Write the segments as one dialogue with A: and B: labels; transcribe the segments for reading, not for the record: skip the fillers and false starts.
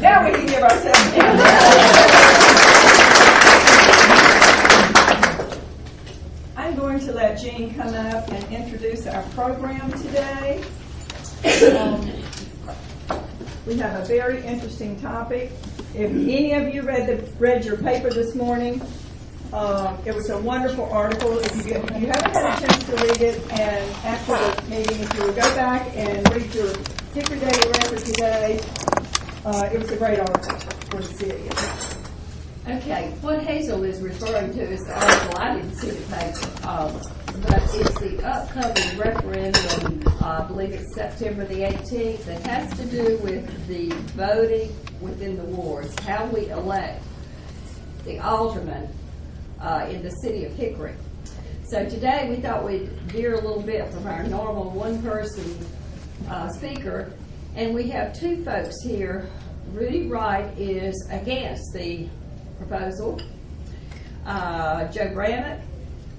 A: Now we can give ourselves I'm going to let Jean come up and introduce our program today. We have a very interesting topic. If any of you read your paper this morning, it was a wonderful article. If you haven't had a chance to read it, and after the meeting, if you would go back and read your Hickory Daily Record today, it was a great article for the city.
B: Okay, what Hazel is referring to is the article. I didn't see the paper, but it's the upcoming referendum. I believe it's September the 18th. That has to do with the voting within the wards, how we elect the alderman in the city of Hickory. So today we thought we'd veer a little bit from our normal one-person speaker, and we have two folks here. Rudy Wright is against the proposal. Joe Brannock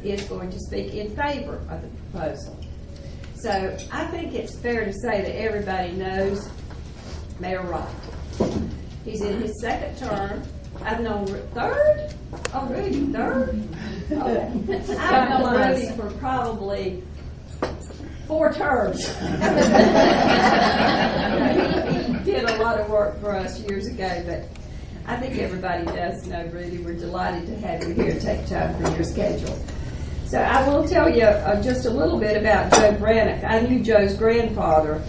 B: is going to speak in favor of the proposal. So I think it's fair to say that everybody knows Mayor Wright. He's in his second term. I've known third? Oh, Rudy, third? Oh. I've known Rudy for probably 4 terms. He did a lot of work for us years ago, but I think everybody does know Rudy. We're delighted to have you here. Take time from your schedule. So I will tell you just a little bit about Joe Brannock. I knew Joe's grandfather,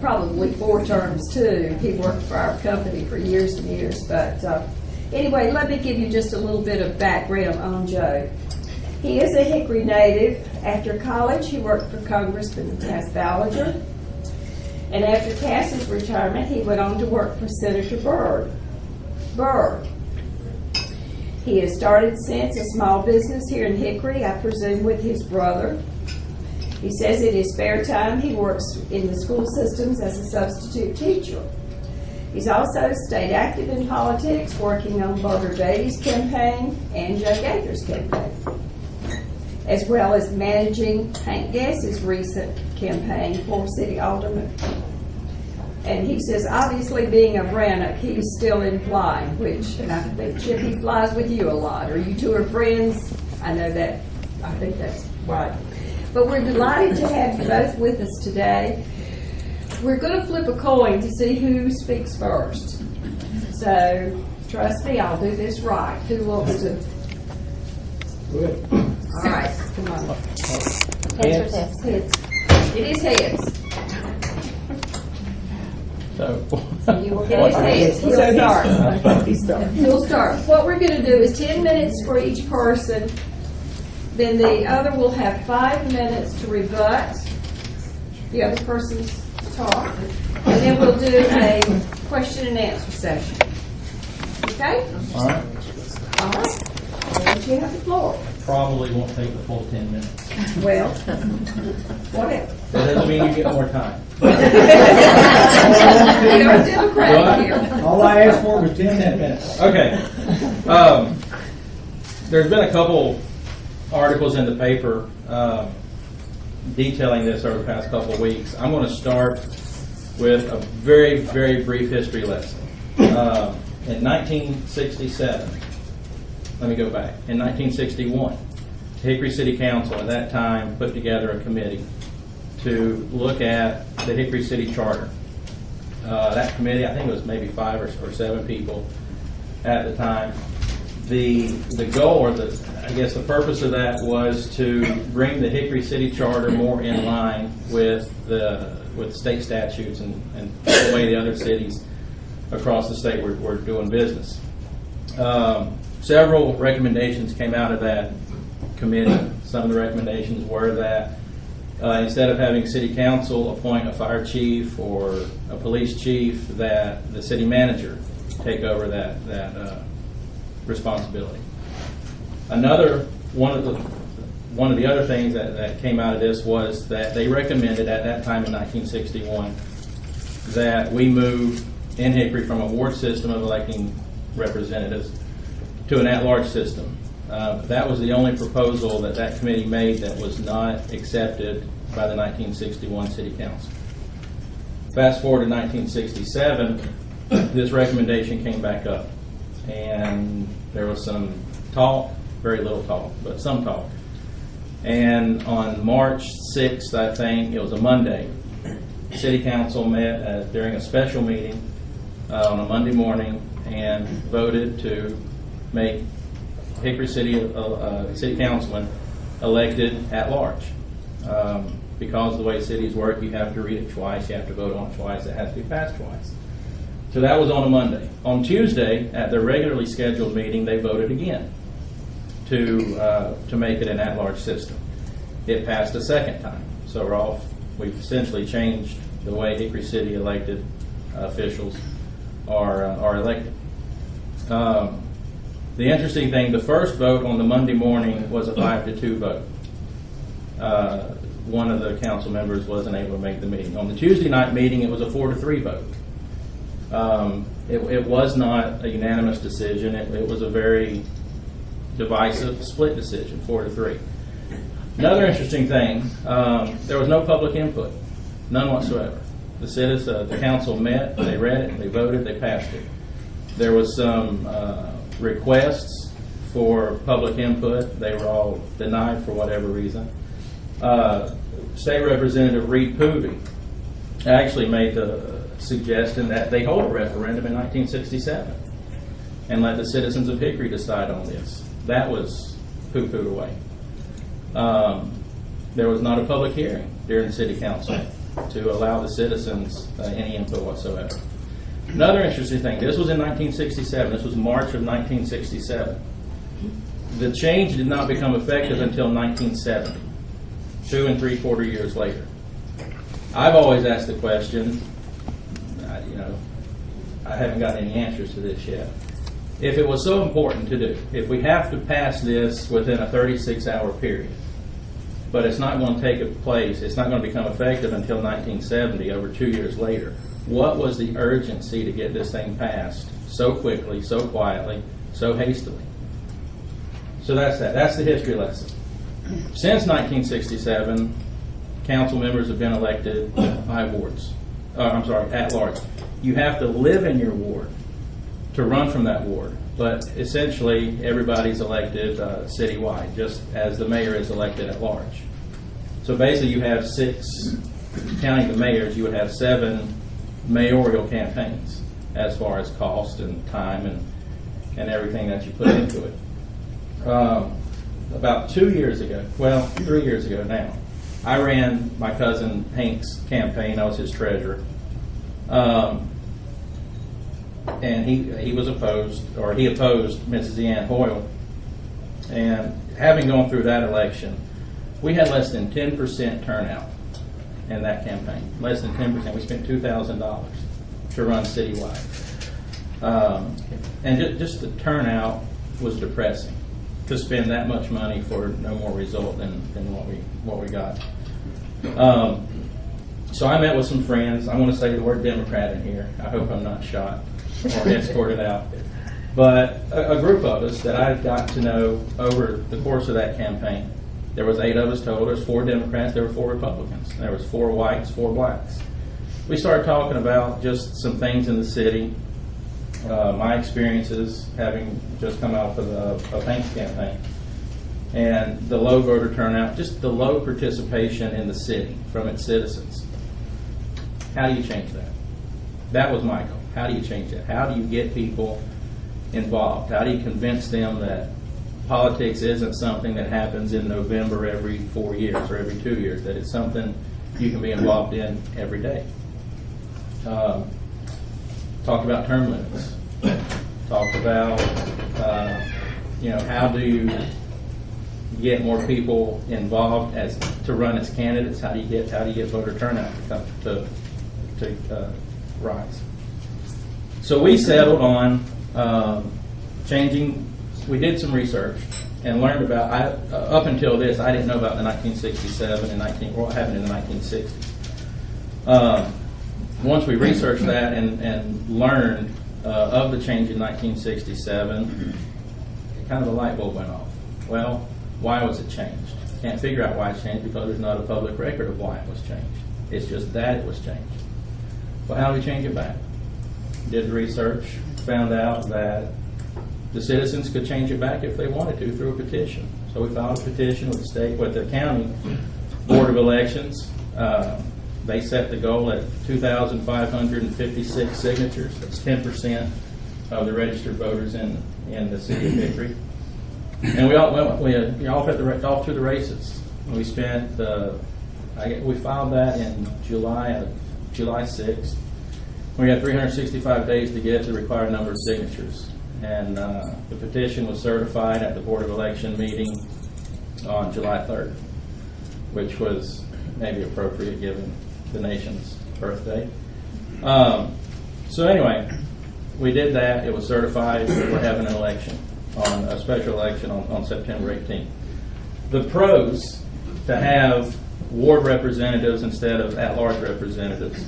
B: probably 4 terms too. He worked for our company for years and years. But anyway, let me give you just a little bit of background on Joe. He is a Hickory native. After college, he worked for Congressman Cass Ballinger. And after Cass's retirement, he went on to work for Senator Byrd. He has started since a small business here in Hickory, I presume with his brother. He says in his spare time he works in the school systems as a substitute teacher. He's also stayed active in politics, working on Booker Beatty's campaign and Joe Gaither's campaign, as well as managing Hank Guess's recent campaign for city alderman. And he says, obviously being a Brannock, he's still in flying, and I think, Chip, he flies with you a lot. Are you two are friends? I know that. I think that's right. But we're delighted to have you both with us today. We're going to flip a coin to see who speaks first. So, trust me, I'll do this right. Who wants to?
C: Good.
A: All right, come on.
C: Heads.
A: Heads. It is heads.
C: So,
A: You will get his heads. He'll start. He'll start. What we're going to do is 10 minutes for each person. Then the other will have 5 minutes to rebut the other person's talk. And then we'll do a question and answer session. Okay?
C: all right.
A: All right. And you have the floor.
C: Probably won't take the full 10 minutes.
A: Well, whatever.
C: That doesn't mean you get more time.
A: You're a Democrat here.
D: All I asked for was 10 minutes.
C: Okay. There's been a couple articles in the paper detailing this over the past couple of weeks. I'm going to start with a very, very brief history lesson. In 1967, let me go back. In 1961, Hickory City Council at that time put together a committee to look at the Hickory City Charter. That committee, I think it was maybe 5 or 7 people at the time. The goal, or the purpose of that was to bring the Hickory City Charter more in line with state statutes and the way the other cities across the state were doing business. Several recommendations came out of that committee. Some of the recommendations were that instead of having city council appoint a fire chief or a police chief, that the city manager take over that responsibility. Another one of the other things that came out of this was that they recommended at that time in 1961 that we move in Hickory from a ward system of electing representatives to an at-large system. That was the only proposal that committee made that was not accepted by the 1961 City Council. Fast forward to 1967, this recommendation came back up, and there was some talk, very little talk, but some talk. And on March 6th, I think, it was a Monday, City Council met during a special meeting on a Monday morning and voted to make Hickory City City Councilman elected at large. Because of the way cities work, you have to read it twice, you have to vote on it twice, it has to be passed twice. So that was on a Monday. On Tuesday, at their regularly scheduled meeting, they voted again to make it an at-large system. It passed a second time. So we've essentially changed the way Hickory City elected officials are elected. The interesting thing, the first vote on the Monday morning was a 5-2 vote. One of the council members wasn't able to make the meeting. On the Tuesday night meeting, it was a 4-3 vote. It was not a unanimous decision. It was a very divisive split decision, 4-3. Another interesting thing, there was no public input, none whatsoever. The council met, they read it, they voted, they passed it. There was some requests for public input. They were all denied for whatever reason. State Representative Reed Poovey actually made the suggestion that they hold a referendum in 1967 and let the citizens of Hickory decide on this. That was poo-pooed away. There was not a public hearing during the City Council to allow the citizens any input whatsoever. Another interesting thing, this was in 1967, this was March of 1967. The change did not become effective until 1970, 2 3/4 years later. I've always asked the question, I haven't got any answers to this yet. If it was so important to do, if we have to pass this within a 36-hour period, but it's not going to take place, it's not going to become effective until 1970, over 2 years later, what was the urgency to get this thing passed so quickly, so quietly, so hastily? So that's that. That's the history lesson. Since 1967, council members have been elected by wards. At large. You have to live in your ward to run from that ward, but essentially everybody's elected citywide, just as the mayor is elected at large. So basically you have 6, counting the mayors, you would have 7 mayoral campaigns as far as cost and time and everything that you put into it. About 2 years ago, 3 years ago now, I ran my cousin Hank's campaign. I was his treasurer. And he was opposed, or he opposed Mrs. Ann Hoyle. And having gone through that election, we had less than 10% turnout in that campaign. Less than 10%. We spent $2,000 to run citywide. And just the turnout was depressing, to spend that much money for no more result than what we got. So I met with some friends. I want to say the word Democrat in here. I hope I'm not shot or escorted out. But a group of us that I got to know over the course of that campaign. There was 8 of us total. There was 4 Democrats. There were 4 Republicans. There was 4 whites, 4 blacks. We started talking about just some things in the city. My experiences having just come out of a Hank's campaign, and the low voter turnout, just the low participation in the city from its citizens. How do you change that? That was my goal. How do you change that? How do you get people involved? How do you convince them that politics isn't something that happens in November every 4 years or every 2 years, that it's something you can be involved in every day? Talked about term limits. Talked about, how do you get more people involved to run as candidates? How do you get voter turnout to rise? So we settled on changing. We did some research and learned about. Up until this, I didn't know about the 1967 and what happened in the 1960s. Once we researched that and learned of the change in 1967, kind of a light bulb went off. Well, why was it changed? Can't figure out why it changed because there's not a public record of why it was changed. It's just that it was changed. Well, how do we change it back? Did the research, found out that the citizens could change it back if they wanted to through a petition. So we filed a petition with the state, with the county Board of Elections. They set the goal at 2,556 signatures. That's 10% of the registered voters in the city of Hickory. And we all went off to the races. We spent we filed that in July 6th. We had 365 days to get the required number of signatures. And the petition was certified at the Board of Election meeting on July 3rd, which was maybe appropriate given the nation's birthday. So anyway, we did that. It was certified. We're having an election, a special election on September 18th. The pros to have ward representatives instead of at-large representatives,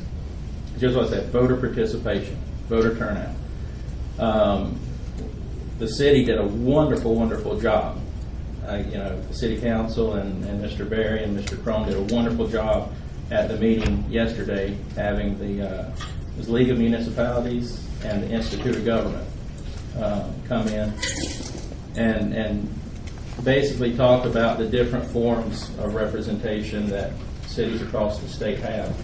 C: just what I said, voter participation, voter turnout. The city did a wonderful, wonderful job. The city council and Mr. Berry and Mr. Crone did a wonderful job at the meeting yesterday, having the League of Municipalities and the Institute of Government come in and basically talk about the different forms of representation that cities across the state have.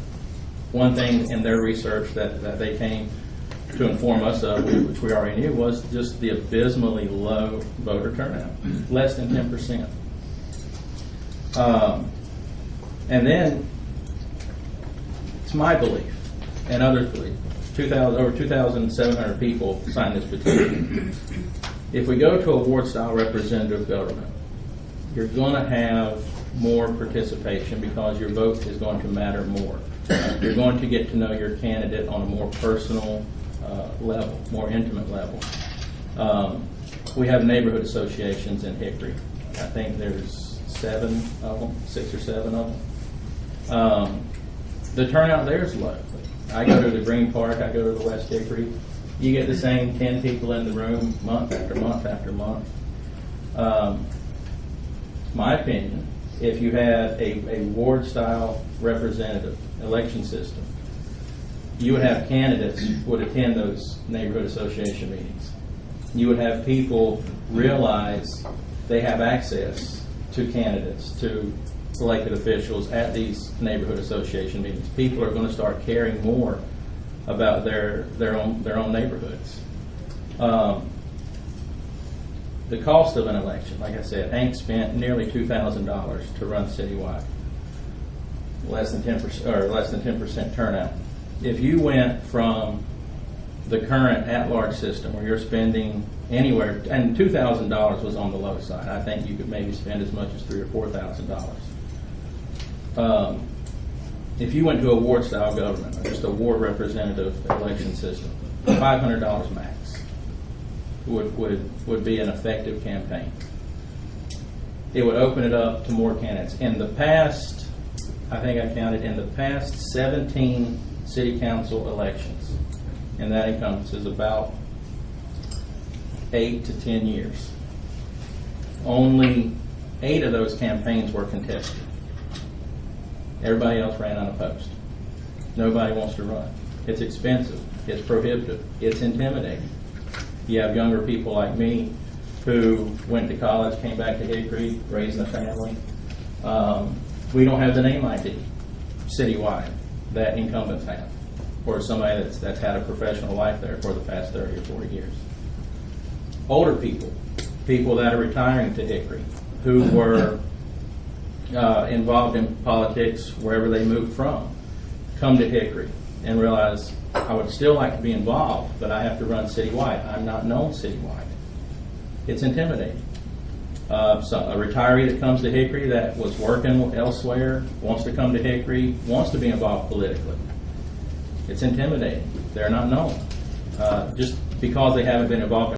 C: One thing in their research that they came to inform us of, which we already knew, was just the abysmally low voter turnout, less than 10%. And then, it's my belief, and others believe, over 2,700 people signed this petition. If we go to a ward-style representative government, you're going to have more participation because your vote is going to matter more. You're going to get to know your candidate on a more personal level, more intimate level. We have neighborhood associations in Hickory. I think there's 7 of them, 6 or 7 of them. The turnout there is low. I go to the Green Park, I go to the West Hickory. You get the same 10 people in the room month after month after month. My opinion, if you had a ward-style representative election system, you would have candidates who would attend those neighborhood association meetings. You would have people realize they have access to candidates, to elected officials at these neighborhood association meetings. People are going to start caring more about their own neighborhoods. The cost of an election, like I said, Hank spent nearly $2,000 to run citywide. Less than 10% turnout. If you went from the current at-large system where you're spending anywhere, and $2,000 was on the low side. I think you could maybe spend as much as $3,000 or $4,000. If you went to a ward-style government, or just a ward representative election system, $500 max would be an effective campaign. It would open it up to more candidates. In the past, I think I counted, in the past 17 city council elections, and that encompasses about 8 to 10 years. Only 8 of those campaigns were contested. Everybody else ran unopposed. Nobody wants to run. It's expensive. It's prohibitive. It's intimidating. You have younger people like me who went to college, came back to Hickory, raising a family. We don't have the name ID citywide that incumbents have, or somebody that's had a professional life there for the past 30 or 40 years. Older people that are retiring to Hickory, who were involved in politics wherever they moved from, come to Hickory and realize, I would still like to be involved, but I have to run citywide. I'm not known citywide. It's intimidating. So a retiree that comes to Hickory that was working elsewhere, wants to come to Hickory, wants to be involved politically. It's intimidating. They're not known. Just because they haven't been involved